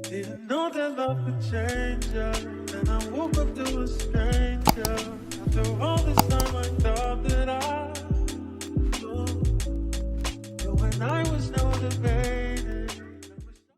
Didn't know that love could change ya. And I woke up to a stranger. After all this time I thought that I knew. But when I was no debating.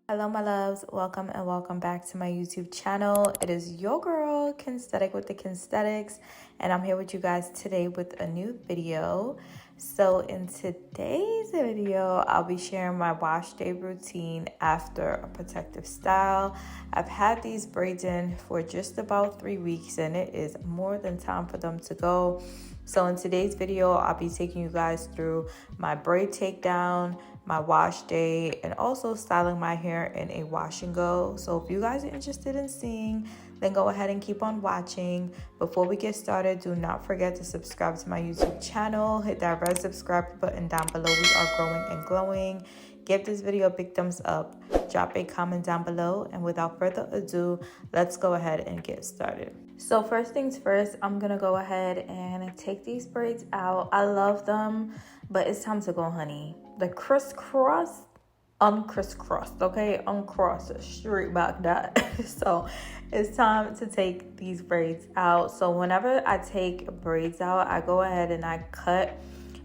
Hello my loves, welcome and welcome back to my YouTube channel. It is your girl Kensthetic with the Kensthetics, and I'm here with you guys today with a new video. So in today's video, I'll be sharing my wash day routine after a protective style. I've had these braids in for just about 3 weeks and it is more than time for them to go. So in today's video, I'll be taking you guys through my braid takedown, my wash day, and also styling my hair in a wash and go. So if you guys are interested in seeing, then go ahead and keep on watching. Before we get started, do not forget to subscribe to my YouTube channel. Hit that red subscribe button down below. We are growing and glowing. Give this video a big thumbs up. Drop a comment down below. And without further ado, let's go ahead and get started. So first things first, I'm going to go ahead and take these braids out. I love them, but it's time to go, honey. The crisscross, uncrisscrossed, okay? Uncross, straight back that. So it's time to take these braids out. So whenever I take braids out, I go ahead and I cut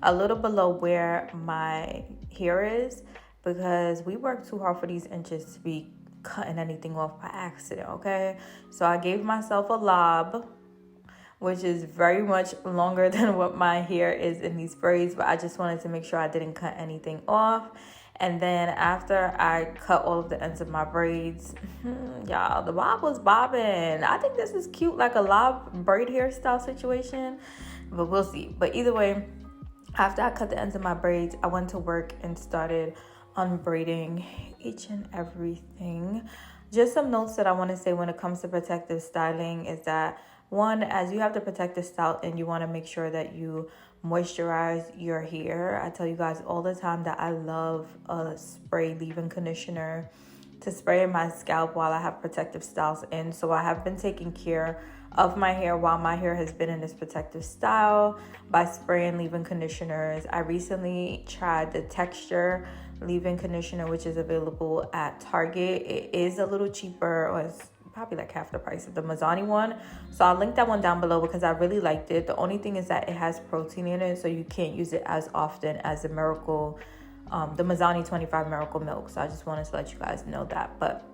a little below where my hair is, because we work too hard for these inches to be cutting anything off by accident, okay? So I gave myself a lob, which is very much longer than what my hair is in these braids, but I just wanted to make sure I didn't cut anything off. And then after I cut all of the ends of my braids, y'all, the bob was bobbing. I think this is cute, like a lob braid hairstyle situation, but we'll see. But either way, after I cut the ends of my braids, I went to work and started unbraiding each and everything. Just some notes that I want to say when it comes to protective styling is that, one, as you have the protective style and you want to make sure that you moisturize your hair. I tell you guys all the time that I love a spray leave-in conditioner to spray in my scalp while I have protective styles in. So I have been taking care of my hair while my hair has been in this protective style by spraying leave-in conditioners. I recently tried the texture leave-in conditioner, which is available at Target. It is a little cheaper, or it's probably like half the price of the Mazzani one. So I'll link that one down below because I really liked it. The only thing is that it has protein in it, so you can't use it as often as the Miracle, the Mazzani 25 Miracle Milk. So I just wanted to let you guys know that. But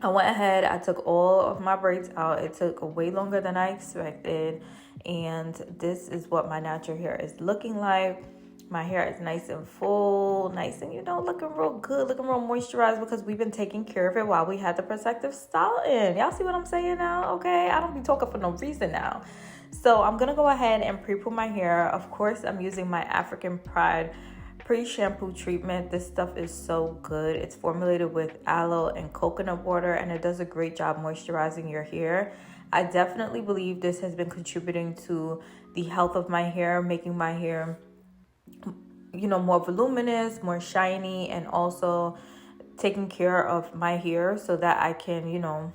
I went ahead, I took all of my braids out. It took way longer than I expected. And this is what my natural hair is looking like. My hair is nice and full, nice and, looking real good, looking real moisturized, because we've been taking care of it while we had the protective style in. Y'all see what I'm saying now? Okay, I don't be talking for no reason now. So I'm going to go ahead and pre-poo my hair. Of course, I'm using my African Pride pre-shampoo treatment. This stuff is so good. It's formulated with aloe and coconut water, and it does a great job moisturizing your hair. I definitely believe this has been contributing to the health of my hair, making my hair more voluminous, more shiny, and also taking care of my hair so that I can,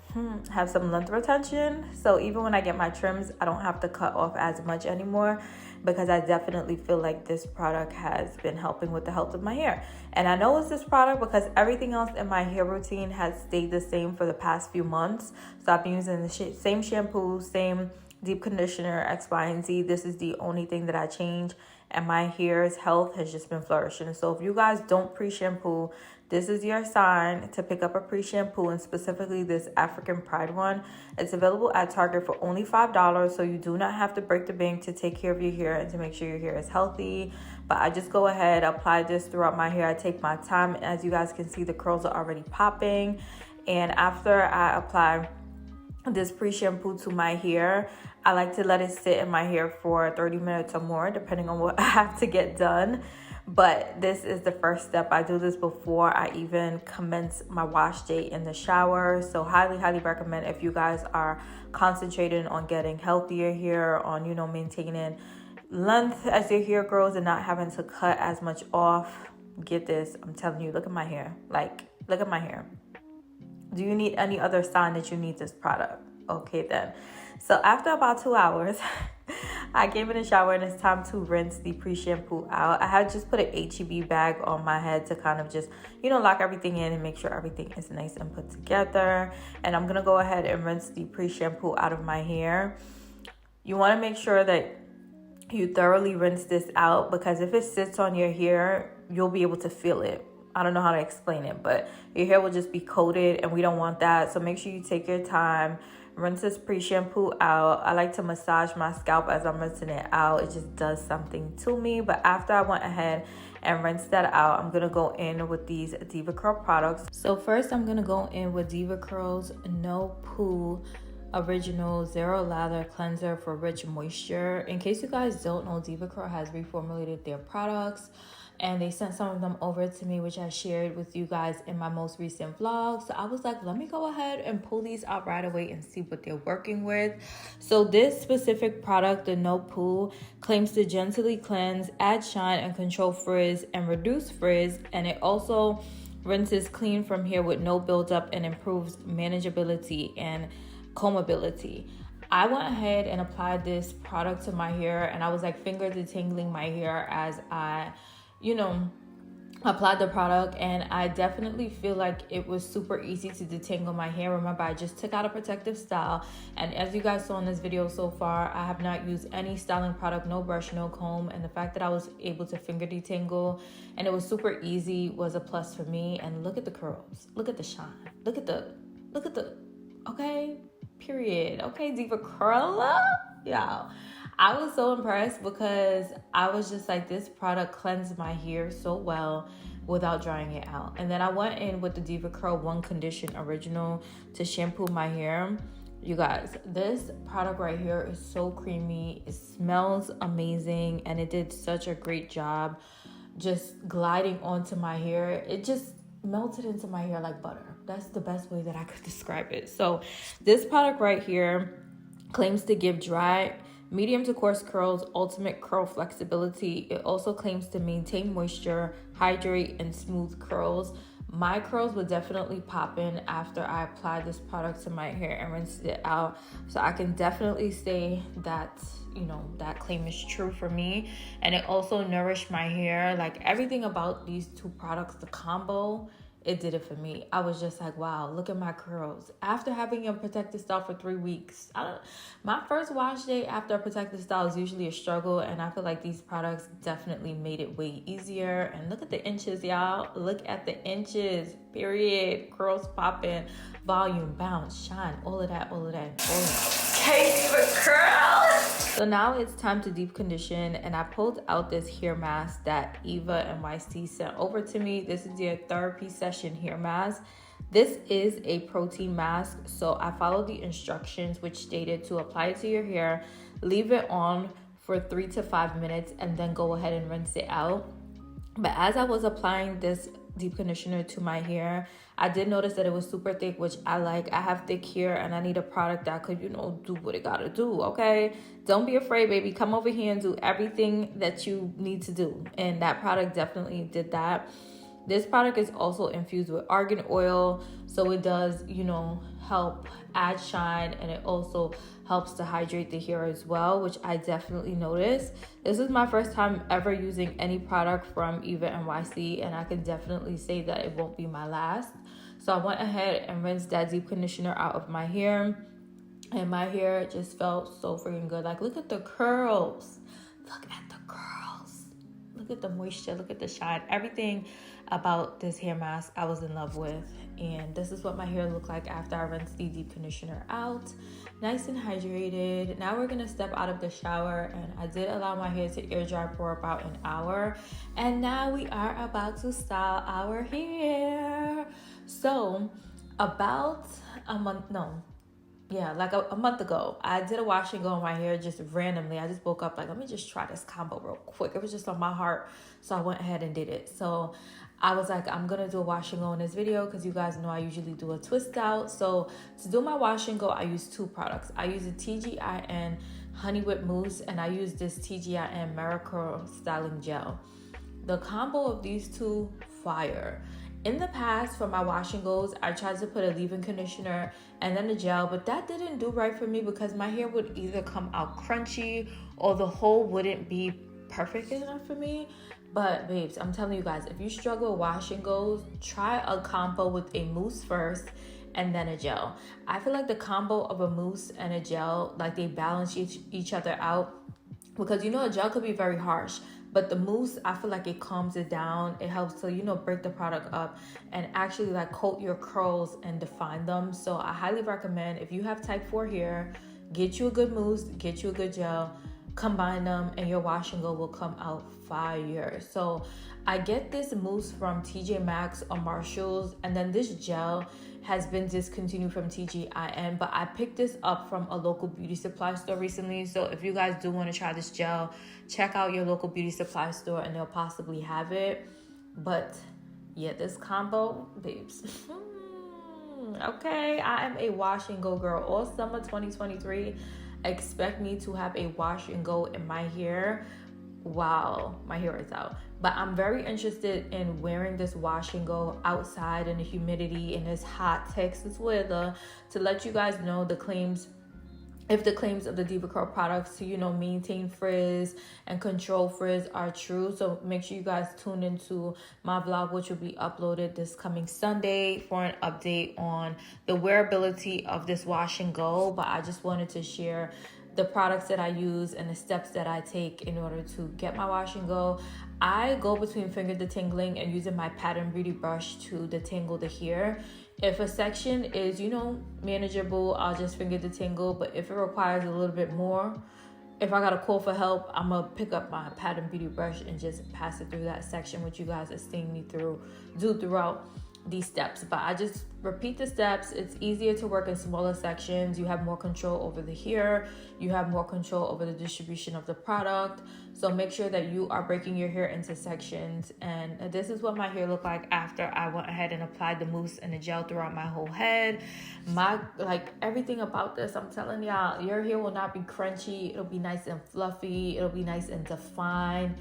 have some length retention. So even when I get my trims, I don't have to cut off as much anymore, because I definitely feel like this product has been helping with the health of my hair. And I know it's this product because everything else in my hair routine has stayed the same for the past few months. So I've been using the same shampoo, same deep conditioner, X, Y, and Z. This is the only thing that I change, and my hair's health has just been flourishing. So if you guys don't pre-shampoo, this is your sign to pick up a pre-shampoo, and specifically this African Pride one. It's available at Target for only $5, so you do not have to break the bank to take care of your hair and to make sure your hair is healthy. But I just go ahead, apply this throughout my hair. I take my time. As you guys can see, the curls are already popping. And after I apply this pre-shampoo to my hair, I like to let it sit in my hair for 30 minutes or more, depending on what I have to get done. But this is the first step. I do this before I even commence my wash day in the shower. So highly, highly recommend if you guys are concentrating on getting healthier hair, on, maintaining length as your hair grows and not having to cut as much off. Get this. I'm telling you, look at my hair. Look at my hair. Do you need any other sign that you need this product? Okay then. So after about 2 hours, I came in the shower and it's time to rinse the pre-shampoo out. I had just put an HEB bag on my head to kind of just, lock everything in and make sure everything is nice and put together. And I'm going to go ahead and rinse the pre-shampoo out of my hair. You want to make sure that you thoroughly rinse this out, because if it sits on your hair, you'll be able to feel it. I don't know how to explain it, but your hair will just be coated and we don't want that. So make sure you take your time, rinse this pre-shampoo out. I like to massage my scalp as I'm rinsing it out. It just does something to me. But after I went ahead and rinsed that out, I'm going to go in with these Diva Curl products. So first I'm going to go in with Diva Curl's No Poo Original Zero Lather Cleanser for Rich Moisture. In case you guys don't know, Diva Curl has reformulated their products, and they sent some of them over to me, which I shared with you guys in my most recent vlog. So I was like, let me go ahead and pull these out right away and see what they're working with. So this specific product, the No Poo, claims to gently cleanse, add shine, and control frizz and reduce frizz. And it also rinses clean from hair with no buildup and improves manageability and combability. I went ahead and applied this product to my hair, and I was like finger detangling my hair as I applied the product, and I definitely feel like it was super easy to detangle my hair. Remember, I just took out a protective style, and as you guys saw in this video so far, I have not used any styling product, no brush, no comb, and the fact that I was able to finger detangle and it was super easy was a plus for me. And look at the curls, look at the shine, look at the okay, period. Okay, Diva Curl, y'all. I was so impressed because I was just like, this product cleansed my hair so well without drying it out. And then I went in with the Diva Curl One Condition Original to shampoo my hair. You guys, this product right here is so creamy. It smells amazing, and it did such a great job just gliding onto my hair. It just melted into my hair like butter. That's the best way that I could describe it. So this product right here claims to give dry, medium to coarse curls ultimate curl flexibility. It also claims to maintain moisture, hydrate, and smooth curls. My curls would definitely pop in after I applied this product to my hair and rinsed it out. So I can definitely say that, that claim is true for me. And it also nourished my hair. Like, everything about these two products, the combo, it did it for me. I was just like, wow, look at my curls. After having a protective style for 3 weeks, my first wash day after a protective style is usually a struggle, and I feel like these products definitely made it way easier. And look at the inches, y'all. Look at the inches, period. Curls popping, volume, bounce, shine, all of that. Okay, Diva Curl. So now it's time to deep condition, and I pulled out this hair mask that Eva NYC sent over to me. This is their therapy session hair mask. This is a protein mask, so I followed the instructions, which stated to apply it to your hair, leave it on for 3 to 5 minutes, and then go ahead and rinse it out. But as I was applying this deep conditioner to my hair, I did notice that it was super thick, which I like. I have thick hair and I need a product that could, do what it gotta do, okay? Don't be afraid, baby. Come over here and do everything that you need to do. And that product definitely did that. This product is also infused with argan oil, so it does, help add shine, and it also helps to hydrate the hair as well, which I definitely noticed. This is my first time ever using any product from Eva NYC, and I can definitely say that it won't be my last. So I went ahead and rinsed that deep conditioner out of my hair, and my hair just felt so freaking good. Like, look at the curls. Look at the curls. Look at the moisture. Look at the shine. Everything about this hair mask I was in love with. And this is what my hair looked like after I rinsed the deep conditioner out. Nice and hydrated. Now we're gonna step out of the shower, and I did allow my hair to air dry for about an hour. And now we are about to style our hair. So about a month ago, I did a wash and go on my hair just randomly. I just woke up like, let me just try this combo real quick. It was just on my heart, so I went ahead and did it. So I was like, I'm gonna do a wash and go in this video because you guys know I usually do a twist out. So to do my wash and go, I use 2 products. I use a TGIN Honey Whip Mousse, and I use this TGIN Miracle Styling Gel. The combo of these two, fire. In the past, for my wash and goes, I tried to put a leave-in conditioner and then a gel, but that didn't do right for me because my hair would either come out crunchy or the whole wouldn't be perfect enough for me. But babes, I'm telling you guys, if you struggle with wash and goes, try a combo with a mousse first and then a gel. I feel like the combo of a mousse and a gel, like they balance each other out, because you know a gel could be very harsh, but the mousse, I feel like it calms it down. It helps to, you know, break the product up and actually like coat your curls and define them. So I highly recommend, if you have type 4 hair, get you a good mousse, get you a good gel, combine them, and your wash and go will come out fire. So I get this mousse from TJ Maxx or Marshalls, and then this gel has been discontinued from TGIN, but I picked this up from a local beauty supply store recently. So if you guys do want to try this gel, check out your local beauty supply store and they'll possibly have it. But yeah, this combo, babes. Okay, I am a wash and go girl. All summer 2023, expect me to have a wash and go in my hair. Wow, my hair is out. But I'm very interested in wearing this wash and go outside in the humidity in this hot Texas weather, to let you guys know the claims, if the claims of the Diva Curl products to, you know, maintain frizz and control frizz are true. So make sure you guys tune into my vlog, which will be uploaded this coming Sunday, for an update on the wearability of this wash and go. But I just wanted to share the products that I use and the steps that I take in order to get my wash and go. I go between finger detangling and using my Pattern Beauty brush to detangle the hair. If a section is, you know, manageable, I'll just finger detangle. But if it requires a little bit more, if I gotta call for help, I'm gonna pick up my Pattern Beauty brush and just pass it through that section, which you guys are seeing me do throughout these steps. But I just repeat the steps. It's easier to work in smaller sections. You have more control over the hair. You have more control over the distribution of the product. So make sure that you are breaking your hair into sections. And this is what my hair looked like after I went ahead and applied the mousse and the gel throughout my whole head. Everything about this, I'm telling y'all, your hair will not be crunchy. It'll be nice and fluffy. It'll be nice and defined.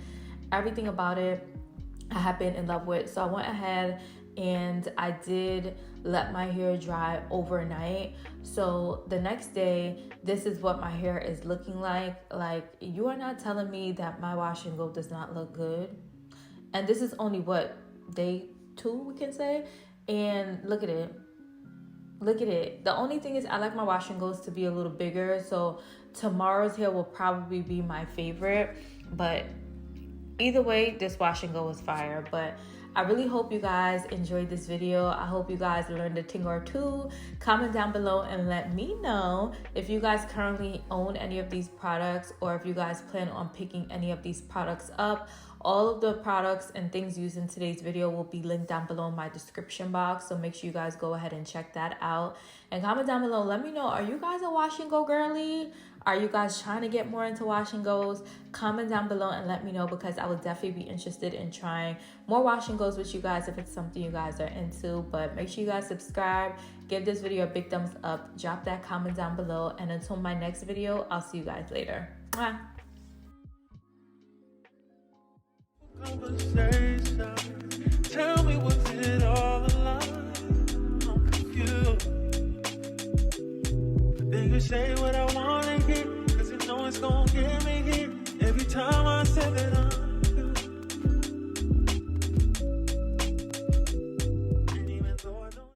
Everything about it I have been in love with. So I went ahead and I did let my hair dry overnight. So the next day, this is what my hair is looking like. Like, you are not telling me that my wash and go does not look good. And this is only what, day 2, we can say. And look at it. Look at it. The only thing is, I like my wash and goes to be a little bigger. So tomorrow's hair will probably be my favorite. But either way, this wash and go is fire. But I really hope you guys enjoyed this video. I hope you guys learned a thing or two. Comment down below and let me know if you guys currently own any of these products, or if you guys plan on picking any of these products up. All of the products and things used in today's video will be linked down below in my description box. So make sure you guys go ahead and check that out. And comment down below, let me know, are you guys a wash and go girly? Are you guys trying to get more into wash and goes? Comment down below and let me know, because I would definitely be interested in trying more wash and goes with you guys if it's something you guys are into. But make sure you guys subscribe, give this video a big thumbs up, drop that comment down below, and until my next video, I'll see you guys later. Mwah. Conversation. Tell me, was it all a lie? I'm confused. Then you say what I wanna hear, 'cause you know it's gonna get me here. Every time I say that I'm